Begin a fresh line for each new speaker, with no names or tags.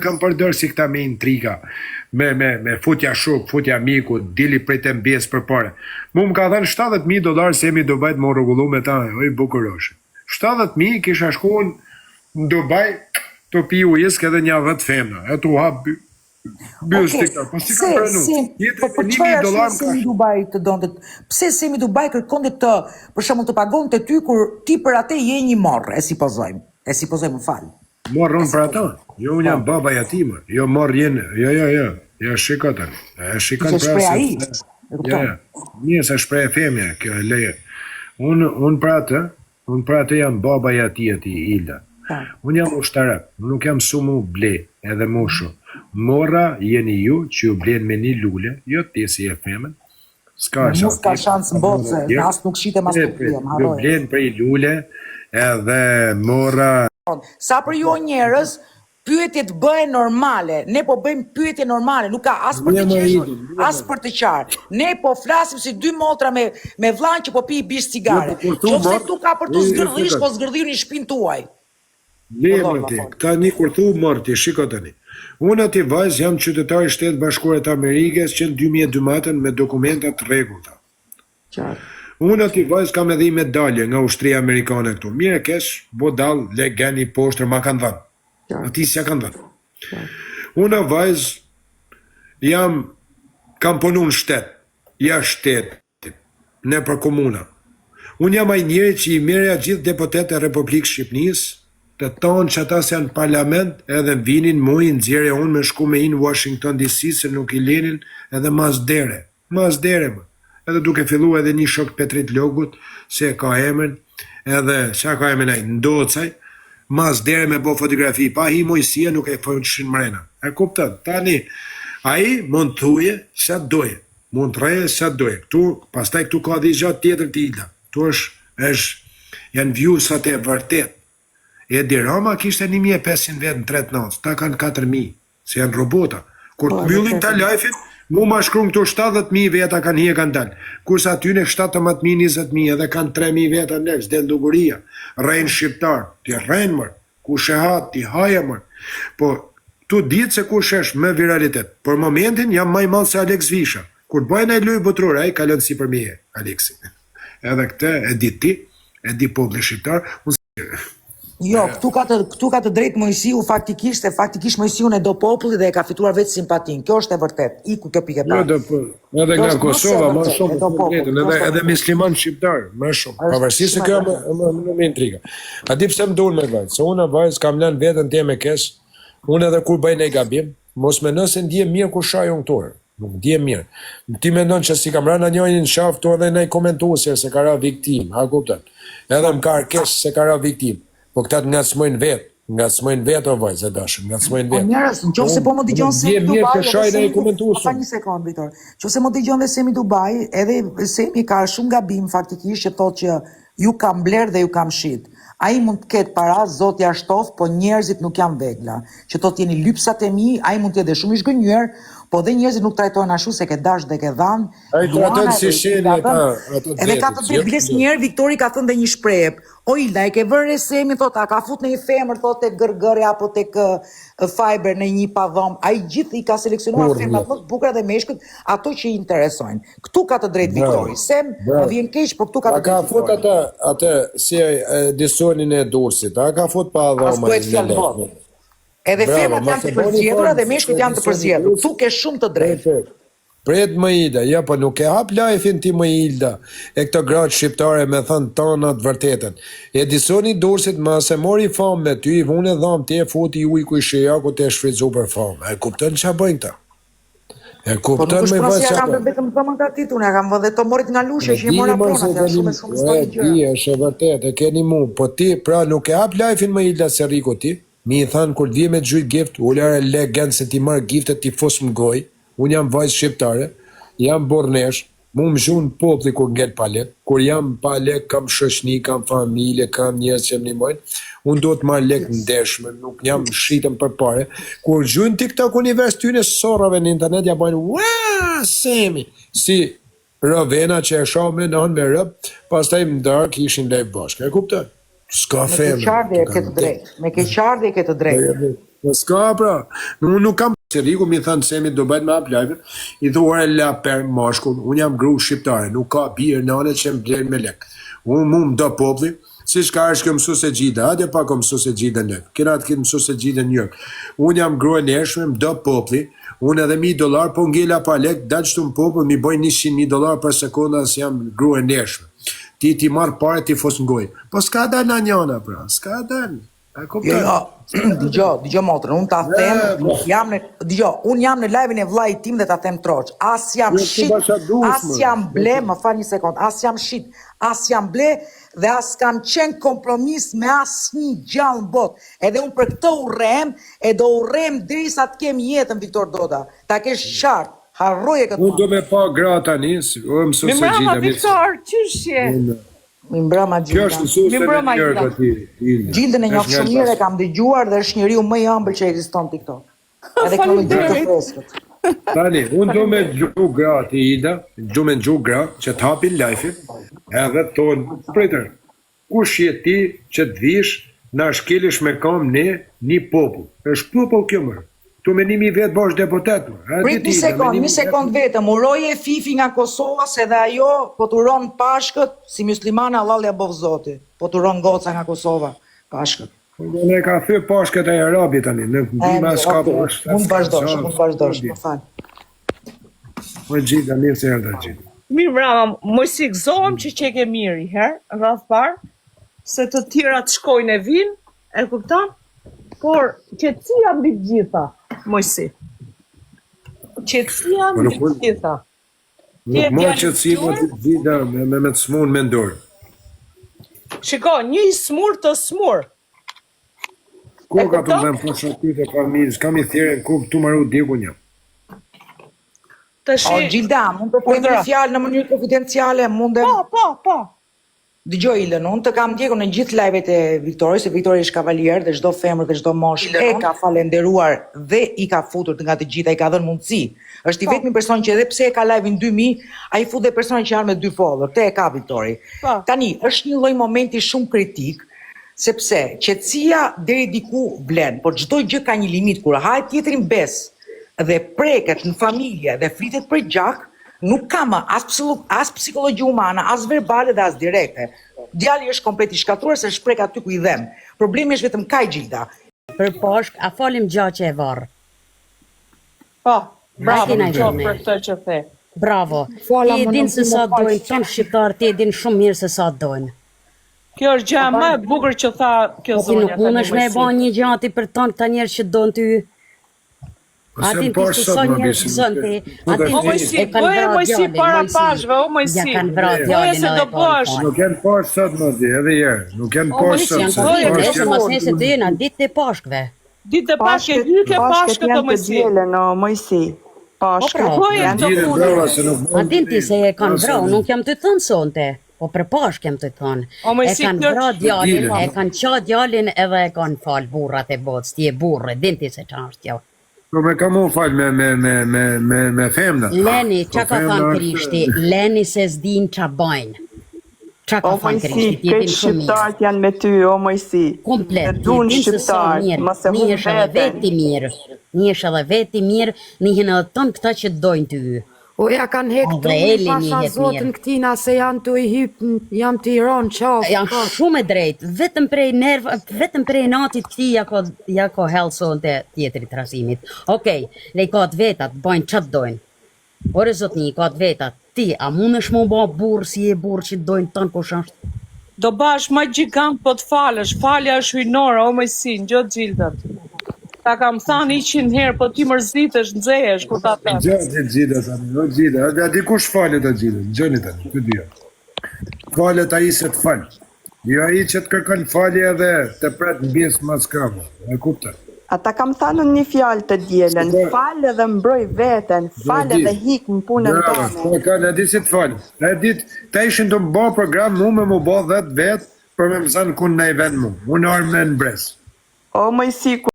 kam përdor si këta me intriga, me futja shuk, futja miku, dili prej të mbjes për pare. Mu më ka dhenë $70,000 se jemi Dubajt më rregullu me ta, oj bukuroshe. 70,000 kisha shkuën në Dubaj të pi ujës edhe një 10 femna, e tu hap bjus të këta, po si ka pranu.
Po çfarë është Semi Dubai të donte? Pse Semi Dubai kërkonte të, për shembull, të pagonte ty kur ti për atë je një morr, e supozojmë. E supozojmë, më fal.
Morr unë për ata. Jo, unë jam baba jatima. Jo, morr jenë. Jo. Ja shiko tani. E shikon pra se. Ja. Mirë se shpreh femja, kjo e leje. Unë për atë jam baba jati Ilda. Unë jam ushtarak, nuk jam su mu ble, edhe mushu. Mora jeni ju që ju blen me një lule, jo ti si e femen. Ska
shansë në botë, se as nuk shite mas të pjem,
ju blen për i lule, edhe mora...
Sa për ju njerës, pyetjet bëhen normale, ne po bëjmë pyetje normale, nuk ka as për të qeshur, as për të qarë. Ne po flasim si dy motra me vllain që po pi bish cigare. Qofse tu ka për të zgërdhish, po zgërdhir një shpinë tuaj.
Lemërti, këta një kur thu mërti, shiko tani. Unë ati vajzë jam qytetari Shtetë Bashkuara të Amerikës që në 2012 me dokumentat rregullta. Unë ati vajzë kam edhe i medalje nga ushtria amerikane këtu. Mire kesh, bo dal, legeni, poshtër, ma kanë dhënë. Ati s'ja kanë dhënë. Unë vajzë kam punu në shtetë, ja shtetë, ne për komuna. Unë jam ai njeri që i merja gjithë deputetë e Republikës Shqipnisë, të tonë që ata se janë parlament, edhe vinin mujë në zjerë unë me shku me inë Washington DC, se nuk i lenin edhe mas dere më. Edhe duke fillu edhe një shok Petrit Logut, se ka emën, edhe që ka emën ai, ndocaj, mas dere me bo fotografi, pa hi mojësia nuk e fojnë mrena. E kuptën, tani, ai mund të thuje sa doje, mund të reje sa doje. Këtu, pastaj këtu ka dhe gjatë tjetër t'Ilda. Këtu janë vjusat e vërtet. Edi Rama kishte 1.500 vetë në 39, ta kanë 4.000, se janë robota. Kur të mbyllin ta lajfin, mu ma shkruan këtu 70.000 veta kanë hije kanë dalë. Kurse aty në 17.000, 20.000 edhe kanë 3.000 veta në leks, del duguria. Rejnë shqiptar, ti rejnë mërë, ku shehat, ti haje mërë. Po, tu ditë se ku shesh me viralitet. Për momentin jam maj malë se Alex Visha. Kur bëjnë e lujë butrur, a i kalon si për mije, Alexi. Edhe këte, e di ti, e di publi shqiptar,
Jo, këtu ka të drejtë Mojsiu faktikisht Mojsiu e do populli dhe e ka fituar vetë simpatin. Kjo është e vërtet. Iku kjo pikë pa.
Edhe nga Kosova, më shumë, edhe musliman shqiptar, më shumë. Pavarësisht se kjo më intriga. A di pse më duan me vajzë? Se unë vajzë kam lënë veten time kesh. Unë edhe kur bëj një gabim, mos mendon se ndjem mirë kur shaj unë këtu. Nuk ndjem mirë. Ti mendon që si kam rënë njëri në shaf këtu edhe ne komentuese se ka ra viktim, a kupton? Edhe më ka kesh se ka ra viktim. Po këta të ngacmojnë vetë o vajzë e dashëm, ngacmojnë vetë.
Po njerës, në qofë se po më digjon Semi Dubai, pa një sekund, Vitor, qofë se më digjon dhe Semi Dubai, edhe Semi ka shumë gabim faktikisht që thot që ju kam bler dhe ju kam shit. A i mund të ketë para, zotja shtof, po njerëzit nuk janë vegla. Që thot jeni lypsat e mi, a i mund të jetë shumë i shgënjër, po dhe njerëzit nuk trajtojnë ashtu se ke dash dhe ke dhan.
A i trajtojnë si shenje
edhe ka të biles njerë, Viktori ka thënë dhe një shprejep. O Ilda, e ke vërre Semi, thot, a ka fut në një femër, thot, të gërgëre, apo të fiber në një padhom. A i gjithë i ka seleksionuar femrat më të bukra dhe meshkët, ato që i interesojnë. Këtu ka të drejtë Viktori. Sem, më vjen keq, po këtu ka të drejtë Viktori.
A ka fut atë, si disonin e Durrësit, a ka fut padhom e në lefë.
Edhe femrat janë të përzjedhura dhe meshkët janë të përzjedhur. Këtu ke shumë të drejtë.
Pret më Ilda, ja po nuk e hap lajfin ti më Ilda, e këto gratë shqiptare me thënë tonat vërtetën. Edisoni Durrësit ma se mori famë me ty, i vune dhamë, ti e futi uj ku i shëja ku te shfrizu për famë. E kuptën që bëjnë ta? E kuptën me vëzë që
ja kam vetëm thëmën ka titun, ja kam vëdhe të morit nga lushe, që i mora pronat, ja shumë s'pani gjëra.
Ti është e vërtet, e keni mu, po ti pra nuk e hap lajfin më Ilda se riko ti, mi i thanë kur dhje me të gjujt gift, ullare legend se ti marë giftet ti fos më goj. Unë jam vajzë shqiptare, jam bornesh, mu më zhunë popli kur ngell palek, kur jam palek, kam shoqni, kam familje, kam njerëz që më nimojnë, unë do të marrë lek në deshme, nuk jam shritëm për pare. Kur zhunë TikTok univers tyne sorrave në internet, ja bojnë, waa, Semi, si rëvena që e shoh me nënë me rëp, pas taj më dark ishin live bashkë, e kuptën? S'ka femë.
Me keqardhje e ke të drejtë,
Po s'ka pra, unë nuk kam se Riku mi thënë Semi do bëjt me hap live, i thuar la per mashkull, unë jam gru shqiptare, nuk ka birë nane që më blerë me lek. Unë mu më do popli, si shka është kjo mësu se gjida, adje pa ko mësu se gjida në lek, kena të këtë mësu se gjida njërë. Unë jam gru e neshme, më do popli, unë edhe $1,000, po ngella pa lek, da qëtu më popull, mi boj $100,000 për sekonda se jam gru e neshme. Ti marë pare, ti fos ngoj. Po s'ka dal në njona, pra, s'ka dal.
Dëgjo motrën, unë ta them, unë jam në live-in e vllajit tim dhe ta them troç. As jam shit, as jam ble, më fal një sekond, as jam shit, as jam ble dhe as kam qenë kompromis me asnjë gjallë në botë. Edhe unë për këtë urrem, e do urrem derisa të kem jetën Viktor Doda. Ta kesh qartë, harroje këtë.
Unë do me pa gra tani, o mësu se gjitha.
Mimrama Viktor, qëshje?
Mimbrama
Kjo është mësu se me njërë këti.
Gjildën e njoh shumë mirë, e kam dëgjuar dhe është njeriu më i ëmbël që ekziston TikTok. Edhe këto gjë të freskët.
Tani, unë do me gju gra ti Ida, do me gju gra që të hapin live-in, edhe tonë, pritër, kush je ti që të vish, na shkelish me kam ne, një popull. është popull kjo mërë. Tu me 1.000 vetë bosh deputet.
Prit një sekond vetëm, uroje Fifi nga Kosova se dhe ajo po të uron pashkët, si muslimane Allalja bov zoti, po të uron goca nga Kosova, pashkët.
Ne ka thy pashkët e Arabi tani, në bima s'ka pashkët.
Mund vazhdosh, më falë.
Po gjitha, mirë se herë gjitha.
Mirë brama, mos i gëzohem që që ke mirë i herë, rrath parë, se të tjera të shkojnë e vinë, e kuptan? Por, qetësia mbi të gjitha, mojsi. Qetësia mbi të gjitha.
Nuk ma qetësia mbi të gjitha me të smunë me ndorë.
Shiko, një i smur të smur.
Ko ka të dhem po shatit e familjes, kam i thjerën, ku këtu maru diku një.
Gjilda, mund të përmë një fjalë në mënyrë konfidenciale, mund dhe...
Po.
Dëgjoj Ilën, unë të kam ndjekur në gjithë live-et e Viktoris, se Viktori është kavalier dhe çdo femër dhe çdo mosh e ka falenderuar dhe i ka futur nga të gjitha, i ka dhënë mundësi. Është i vetmi person që edhe pse e ka live-in 2000, ai fut dhe persona që janë me 2 follower. Te e ka Viktori. Tani, është një lloj momenti shumë kritik, sepse qetësia deri diku vlen, por çdo gjë ka një limit. Kur hahet tjetrin bes dhe preket në familje dhe flitet për gjak, nuk ka më as psikologji umane, as verbale dhe as direkte. Djali është komplet i shkatruar se shprek aty ku i dhem. Problemi është vetëm kaj Gjilda.
Për pashk, a falim gjaqe e varë.
Po, bravo, për të që the.
Bravo. Ti e din se sa dojnë, tonë shqiptarë ti e din shumë mirë se sa dojnë.
Kjo është gjë më e bukur që tha kjo zonja.
Nuk mund është me e ba një gjati për tonë këta njerë që dojnë ty. Atin të sëson njerë të zënë ti.
O mojsi, bëje mojsi para pashve, o mojsi.
Ja kanë vra djallin
se do bësh.
Nuk janë pash sot më di, edhe jerë. Nuk janë pash sot.
Nëse mas nese të jena, ditë të pashkve.
Ditë të pashke, dyke pashke të mojsi.
O mojsi. Pashke.
Atin ti se e kanë vra, nuk jam të thënë sonte. Po për pashk jam të thënë. E kanë vra djallin, e kanë qa djallin edhe e kanë falë burrat e botës. Ti e burre, din ti se qa është tjo.
Po me ka mu falë me femna.
Leni, qa ka thanë Krishti? Leni se s'din qa bajnë. Qa ka thanë Krishti? Ti jetin shumë mirë.
Shqiptarët janë me ty, o mojsi.
Komplet, ti jetin se sa mirë. Një është edhe veti mirë. Një është edhe veti mirë. Njëhen edhe tonë këta që dojnë ty.
O ja kanë hekë të një pasha zotën këtina se janë të i hypë, janë të i ronë qafë.
Janë shumë e drejtë, vetëm prej natit këti ja ko helson të tjetërit rasimit. Okej, lejkat vetat, bajnë qatë dojnë. Ore zotni, i katë vetat, ti, a mund është mu ba burë si e burë që dojnë tanë kush është?
Do bash ma gjikant po të falësh, falja është hujnora, o mëjsi, në gjotë gjildat. Ta kam thanë 100 herë, po ti mërzitesh, nëzehesh, kur ta të.
Gjatë gjitha, o gjitha, a di kush falet a gjitha, gjëni të një, të dhja. Falet a i se të falë. Jo a i që të kërkën falje edhe të pretë në bjesë mas kama, e kupta.
Ata kam thanë një fjalë të djelen, falë dhe mbroj veten, falë dhe hik në punën tonë.
Po kanë, e di si të falë. E di të ishin të më bo program, mu me mu bo 10 vetë, për me më zanë kun në i vend mu. Unë arë me në bres.
O mëjsi,